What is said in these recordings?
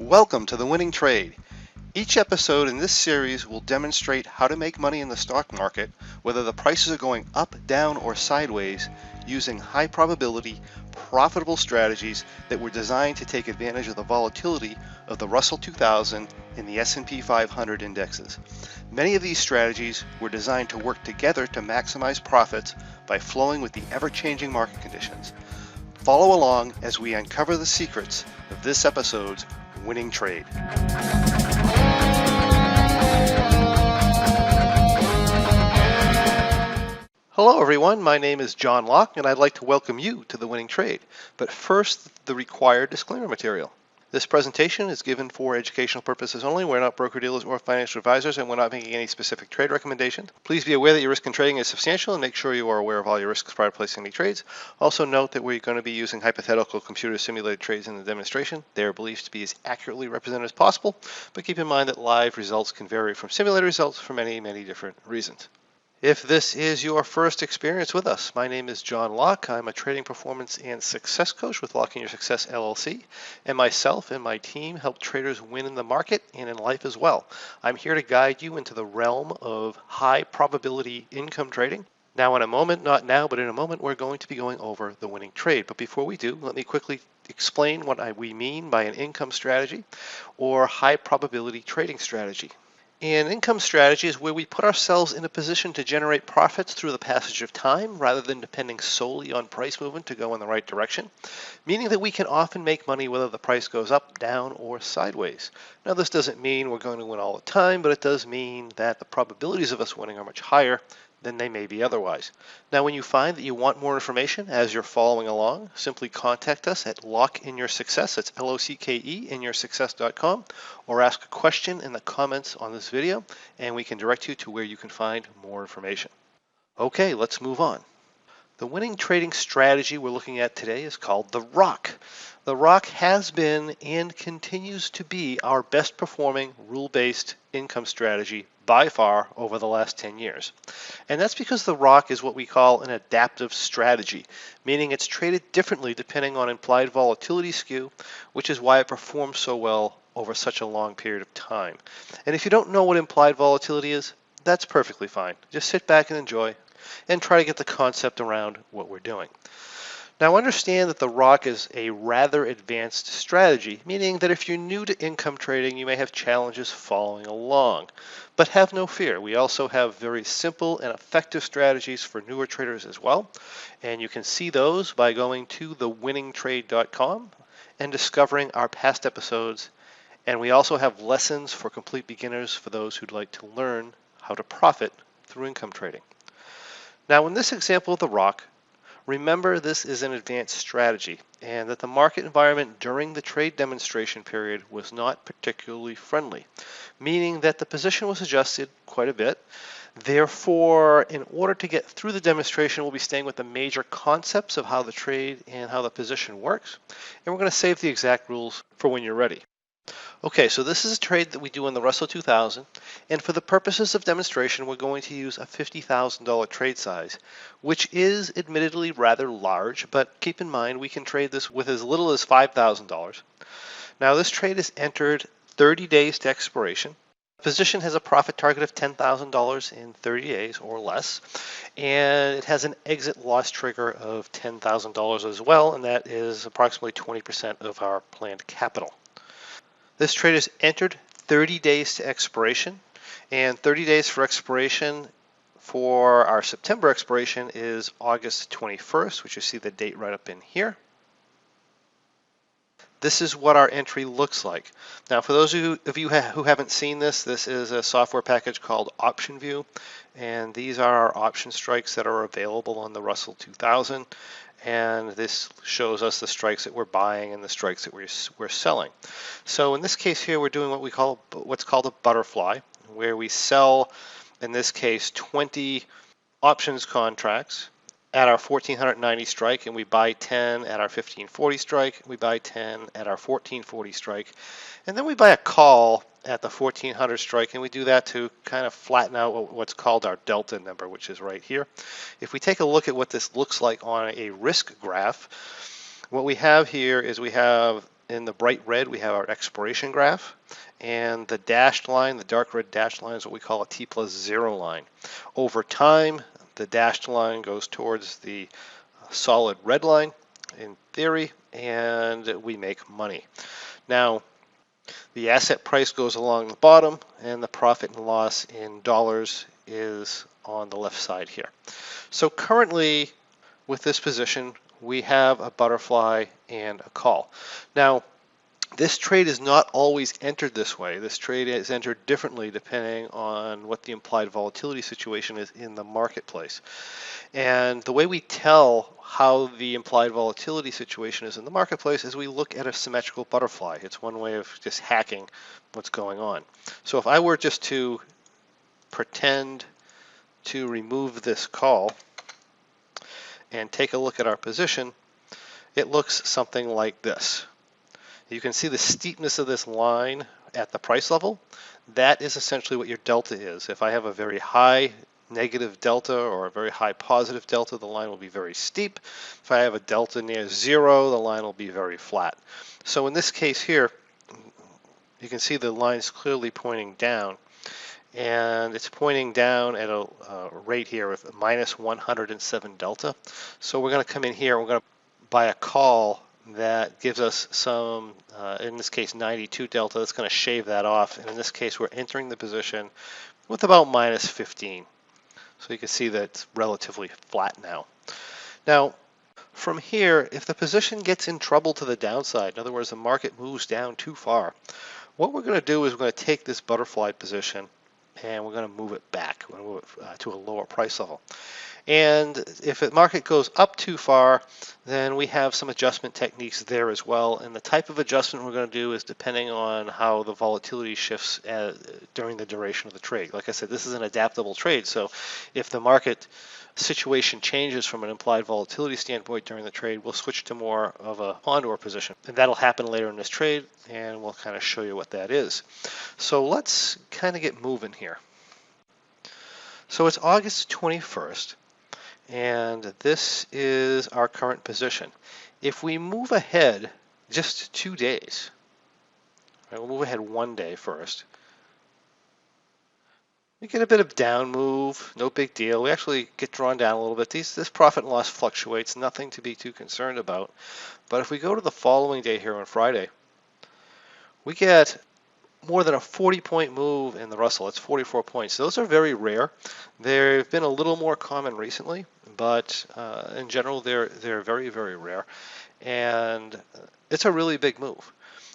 Welcome to The Winning Trade. Each episode in this series will demonstrate how to make money in the stock market, whether the prices are going up, down, or sideways, using high probability, profitable strategies that were designed to take advantage of the volatility of the Russell 2000 and the S&P 500 indexes. Many of these strategies were designed to work together to maximize profits by flowing with the ever-changing market conditions. Follow along as we uncover the secrets of this episode's Winning Trade. Hello everyone, my name is John Locke and I'd like to welcome you to The Winning Trade. But first, the required disclaimer material. This presentation is given for educational purposes only. We're not broker-dealers or financial advisors, and we're not making any specific trade recommendations. Please be aware that your risk in trading is substantial, and make sure you are aware of all your risks prior to placing any trades. Also note that we're going to be using hypothetical computer-simulated trades in the demonstration. They are believed to be as accurately represented as possible, but keep in mind that live results can vary from simulated results for many, many different reasons. If this is your first experience with us, my name is John Locke. I'm a trading performance and success coach with Locking Your Success LLC, and myself and my team help traders win in the market and in life as well. I'm here to guide you into the realm of high probability income trading. Now in a moment, not now, but in a moment, we're going to be going over the winning trade. But before we do, let me quickly explain what we mean by an income strategy or high probability trading strategy. An income strategy is where we put ourselves in a position to generate profits through the passage of time rather than depending solely on price movement to go in the right direction, meaning that we can often make money whether the price goes up, down, or sideways. Now, this doesn't mean we're going to win all the time, but it does mean that the probabilities of us winning are much higher than they may be otherwise. Now, when you find that you want more information as you're following along, simply contact us at LockeInYourSuccess, that's LOCKE, inyoursuccess.com, or ask a question in the comments on this video, and we can direct you to where you can find more information. Okay, let's move on. The winning trading strategy we're looking at today is called the Rock. The Rock has been and continues to be our best performing rule-based income strategy by far over the last 10 years. And that's because the Rock is what we call an adaptive strategy, meaning it's traded differently depending on implied volatility skew, which is why it performs so well over such a long period of time. And if you don't know what implied volatility is, that's perfectly fine. Just sit back and enjoy and try to get the concept around what we're doing. Now understand that the Rock is a rather advanced strategy, meaning that if you're new to income trading, you may have challenges following along. But have no fear, we also have very simple and effective strategies for newer traders as well. And you can see those by going to thewinningtrade.com and discovering our past episodes. And we also have lessons for complete beginners for those who'd like to learn how to profit through income trading. Now in this example of the Rock, remember this is an advanced strategy and that the market environment during the trade demonstration period was not particularly friendly, meaning that the position was adjusted quite a bit. Therefore, in order to get through the demonstration, we'll be staying with the major concepts of how the trade and how the position works, and we're going to save the exact rules for when you're ready. Okay, so this is a trade that we do in the Russell 2000, and for the purposes of demonstration, we're going to use a $50,000 trade size, which is admittedly rather large, but keep in mind we can trade this with as little as $5,000. Now this trade is entered 30 days to expiration. The position has a profit target of $10,000 in 30 days or less, and it has an exit loss trigger of $10,000 as well, and that is approximately 20% of our planned capital. This trade is entered 30 days to expiration, and 30 days for expiration for our September expiration is August 21st, which you see the date right up in here. This is what our entry looks like. Now, for those of you who haven't seen this, this is a software package called Option View, and these are our option strikes that are available on the Russell 2000. And this shows us the strikes that we're buying and the strikes that we're selling. So in this case here, we're doing what's called a butterfly, where we sell, in this case, 20 options contracts at our 1490 strike, and we buy 10 at our 1540 strike. We buy 10 at our 1440 strike, and then we buy a call at the 1400 strike, and we do that to kind of flatten out what's called our delta number, which is right here. If we take a look at what this looks like on a risk graph, what we have here is we have In the bright red, we have our expiration graph, and the dashed line, the dark red dashed line, is what we call a T plus 0 line. Over time, the dashed line goes towards the solid red line, in theory, and we make money. Now, the asset price goes along the bottom, and the profit and loss in dollars is on the left side here. So currently, with this position, we have a butterfly and a call. Now, this trade is not always entered this way. This trade is entered differently depending on what the implied volatility situation is in the marketplace. And the way we tell how the implied volatility situation is in the marketplace is we look at a symmetrical butterfly. It's one way of just hacking what's going on. So if I were just to pretend to remove this call and take a look at our position, it looks something like this. You can see the steepness of this line at the price level. That is essentially what your delta is. If I have a very high negative delta or a very high positive delta, the line will be very steep. If I have a delta near 0, the line will be very flat. So in this case here, you can see the line is clearly pointing down, and it's pointing down at a rate here with minus 107 delta. So we're going to come in here, we're going to buy a call that gives us some, in this case, 92 delta. That's going to shave that off, and in this case, we're entering the position with about minus 15. So you can see that it's relatively flat now. Now, from here, if the position gets in trouble to the downside, in other words, the market moves down too far, what we're going to do is we're going to take this butterfly position and we're going to move it back. We're going to move it to a lower price level. And if the market goes up too far, then we have some adjustment techniques there as well. And the type of adjustment we're going to do is depending on how the volatility shifts during the duration of the trade. Like I said, this is an adaptable trade. So if the market situation changes from an implied volatility standpoint during the trade, we'll switch to more of a condor position. And that'll happen later in this trade, and we'll kind of show you what that is. So let's kind of get moving here. So it's August 21st. And this is our current position. If we move ahead just 2 days, right, we'll move ahead 1 day first. We get a bit of down move, no big deal. We actually get drawn down a little bit. This profit and loss fluctuates, nothing to be too concerned about. But if we go to the following day here on Friday, we get more than a 40-point move in the Russell. It's 44 points. Those are very rare. They've been a little more common recently, but in general, they're very, very rare. And it's a really big move.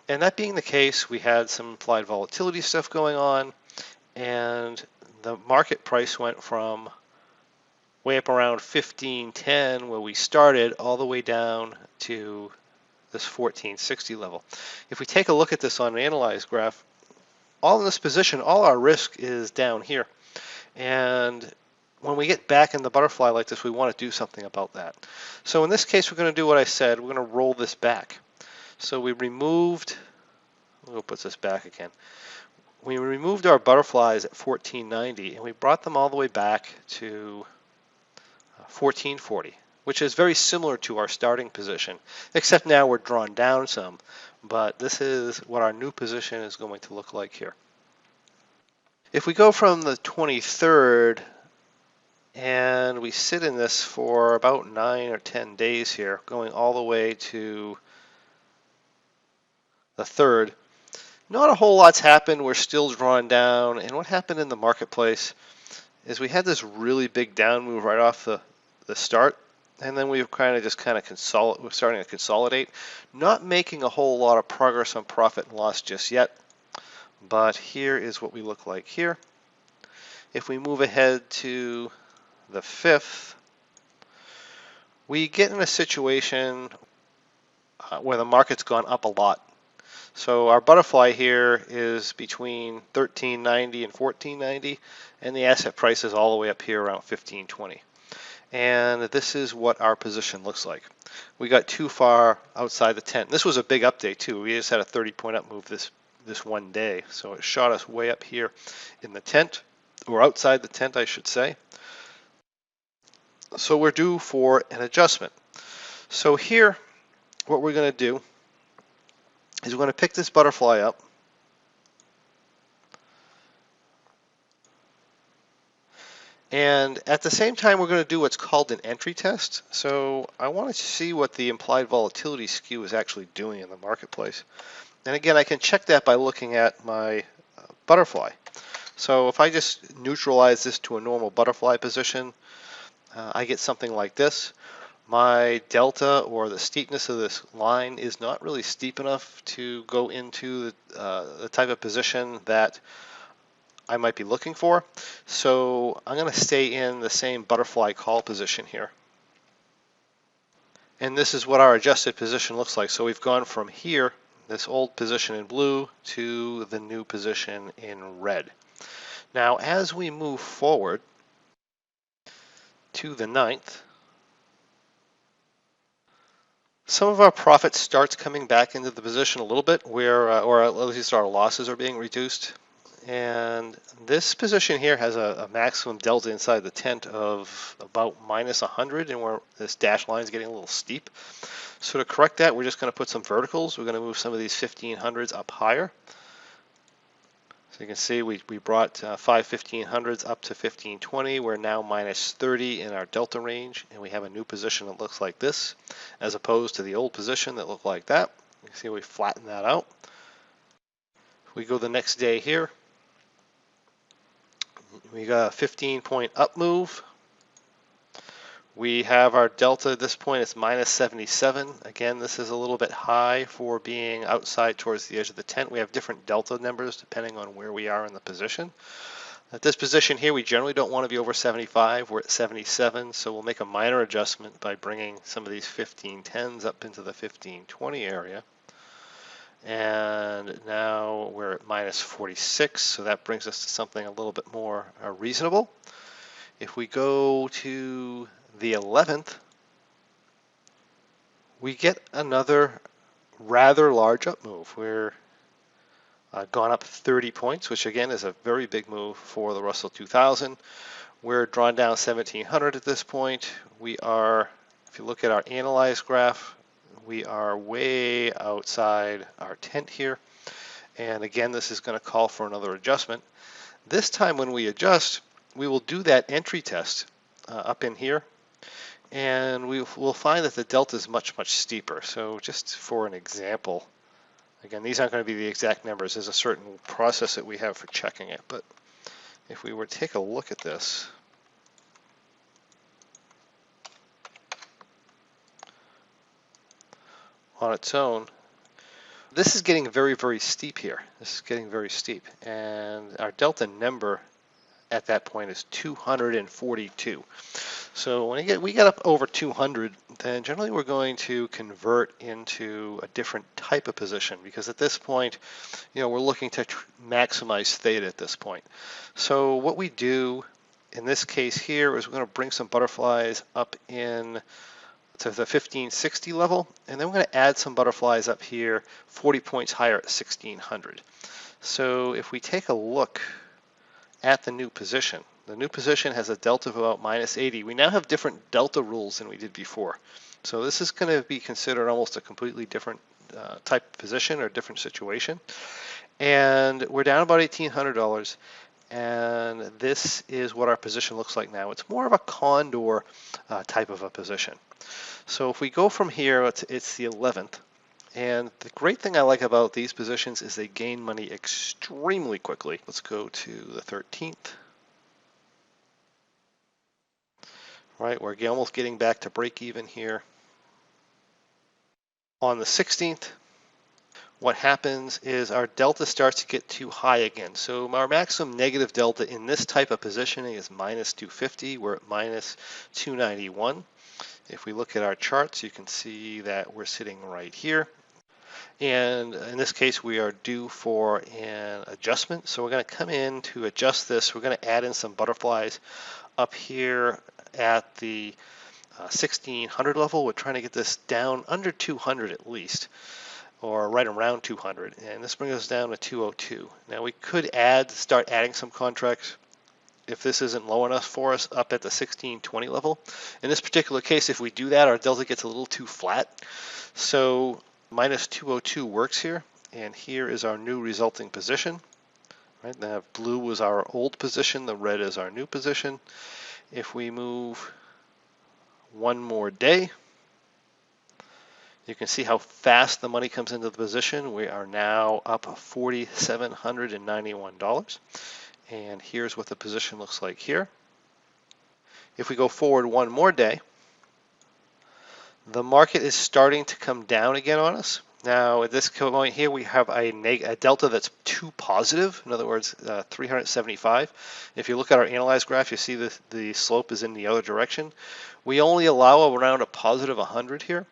And that being the case, we had some implied volatility stuff going on, and the market price went from way up around 1510 where we started all the way down to this 1460 level. If we take a look at this on an analyzed graph, all in this position, all our risk is down here. And when we get back in the butterfly like this, we want to do something about that. So in this case, we're going to do what I said. We're going to roll this back. So we removed, we'll put this back again. We removed our butterflies at 1490, and we brought them all the way back to 1440, which is very similar to our starting position, except now we're drawn down some. But this is what our new position is going to look like here. If we go from the 23rd and we sit in this for about 9 or 10 days here, going all the way to the 3rd, not a whole lot's happened. We're still drawn down. And what happened in the marketplace is we had this really big down move right off the start. And then we're starting to consolidate, not making a whole lot of progress on profit and loss just yet. But here is what we look like here. If we move ahead to the 5th, we get in a situation where the market's gone up a lot. So our butterfly here is between 1390 and 1490, and the asset price is all the way up here around 1520. And this is what our position looks like. We got too far outside the tent. This was a big update too. We just had a 30-point up move this 1 day. So it shot us way up here in the tent, or outside the tent, I should say. So we're due for an adjustment. So here, what we're going to do is we're going to pick this butterfly up. And at the same time, we're going to do what's called an entry test. So I want to see what the implied volatility skew is actually doing in the marketplace. And again, I can check that by looking at my butterfly. So if I just neutralize this to a normal butterfly position, I get something like this. My delta, or the steepness of this line, is not really steep enough to go into the type of position that I might be looking for. So I'm going to stay in the same butterfly call position here. And this is what our adjusted position looks like. So we've gone from here, this old position in blue, to the new position in red. Now, as we move forward to the 9th, some of our profit starts coming back into the position a little bit, where, or at least our losses are being reduced. And this position here has a maximum delta inside the tent of about minus 100, and where this dashed line is getting a little steep. So to correct that, we're just going to put some verticals. We're going to move some of these 1500s up higher. So you can see we brought 5 1500s up to 1520. We're now minus 30 in our delta range, and we have a new position that looks like this, as opposed to the old position that looked like that. You can see we flatten that out. We go the next day here. We got a 15-point up move. We have our delta at this point, it's minus 77. Again, this is a little bit high for being outside towards the edge of the tent. We have different delta numbers depending on where we are in the position. At this position here, we generally don't want to be over 75. We're at 77, so we'll make a minor adjustment by bringing some of these 1510s up into the 1520 area. And now we're at minus 46, so that brings us to something a little bit more reasonable. If we go to the 11th, we get another rather large up move. We're gone up 30 points, which again is a very big move for the Russell 2000. We're drawn down 1700 at this point. We are, if you look at our analyzed graph, we are way outside our tent here. And again, this is going to call for another adjustment. This time when we adjust, we will do that entry test up in here. And we'll find that the delta is much, much steeper. So just for an example, again, these aren't going to be the exact numbers. There's a certain process that we have for checking it. But if we were to take a look at this, on its own, this is getting very, very steep here. This is getting very steep. And our delta number at that point is 242. So when we get up over 200, then generally we're going to convert into a different type of position, because at this point, we're looking to maximize theta at this point. So what we do in this case here is we're going to bring some butterflies up in to the 1560 level, and then we're going to add some butterflies up here 40 points higher at 1600. So if we take a look at the new position, the new position has a delta of about minus 80. We now have different delta rules than we did before. So this is going to be considered almost a completely different type of position or different situation. And we're down about $1,800. And this is what our position looks like now. It's more of a condor type of a position. So if we go from here, it's the 11th. And the great thing I like about these positions is they gain money extremely quickly. Let's go to the 13th. Right, we're almost getting back to break even here. On the 16th, what happens is our delta starts to get too high again. So our maximum negative delta in this type of positioning is minus 250. We're at minus 291. If we look at our charts, you can see that we're sitting right here. And in this case, we are due for an adjustment. So we're going to come in to adjust this. We're going to add in some butterflies up here at the 1600 level. We're trying to get this down under 200 at least, or right around 200. And this brings us down to 202. Now we could start adding some contracts if this isn't low enough for us up at the 1620 level. In this particular case, if we do that, our delta gets a little too flat. So minus 202 works here. and here is our new resulting position. Right, now blue was our old position, the red is our new position. If we move one more day, you can see how fast the money comes into the position. We are now up $4,791. And here's what the position looks like here. If we go forward one more day, the market is starting to come down again on us. Now, at this point here, we have a delta that's too positive. In other words, 375. If you look at our analyzed graph, you see the slope is in the other direction. We only allow around a positive 100 here.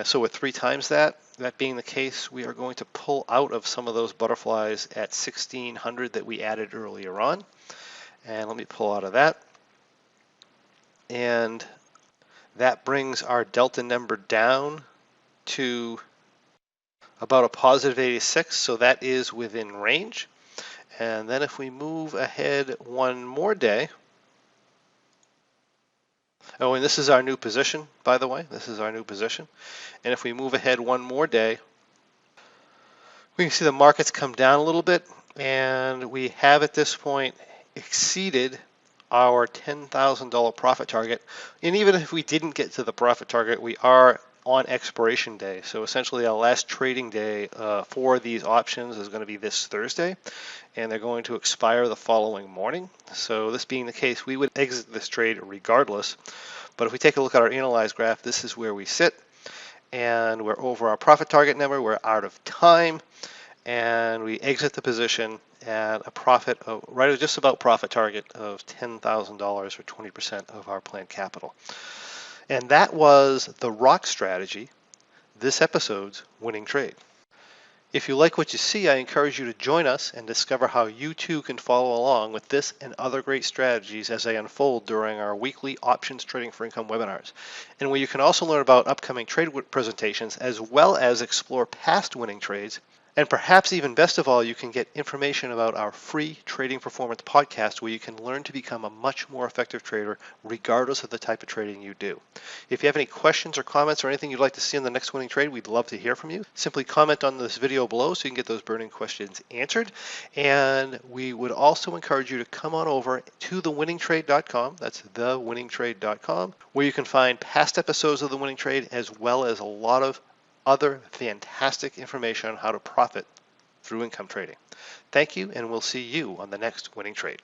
So with 3 times that being the case, we are going to pull out of some of those butterflies at 1600 that we added earlier on. And let me pull out of that. And that brings our delta number down to about a positive 86, so that is within range. And then if we move ahead one more day, oh, and this is our new position, by the way, this is our new position. And if we move ahead one more day, we can see the markets come down a little bit, and we have at this point exceeded our $10,000 profit target. And even if we didn't get to the profit target, we are on expiration day. So essentially our last trading day for these options is going to be this Thursday, and they're going to expire the following morning. So this being the case, we would exit this trade regardless. But if we take a look at our analyzed graph, this is where we sit, and we're over our profit target number, we're out of time, and we exit the position at a profit of right just about profit target of $10,000 or 20% of our planned capital. And that was the rock strategy, this episode's winning trade. If you like what you see, I encourage you to join us and discover how you too can follow along with this and other great strategies as they unfold during our weekly Options Trading for Income webinars, and where you can also learn about upcoming trade presentations as well as explore past winning trades. And perhaps even best of all, you can get information about our free Trading Performance podcast where you can learn to become a much more effective trader regardless of the type of trading you do. If you have any questions or comments or anything you'd like to see in the next winning trade, we'd love to hear from you. Simply comment on this video below so you can get those burning questions answered. And we would also encourage you to come on over to thewinningtrade.com. That's thewinningtrade.com, where you can find past episodes of The Winning Trade as well as a lot of other fantastic information on how to profit through income trading. Thank you, and we'll see you on the next winning trade.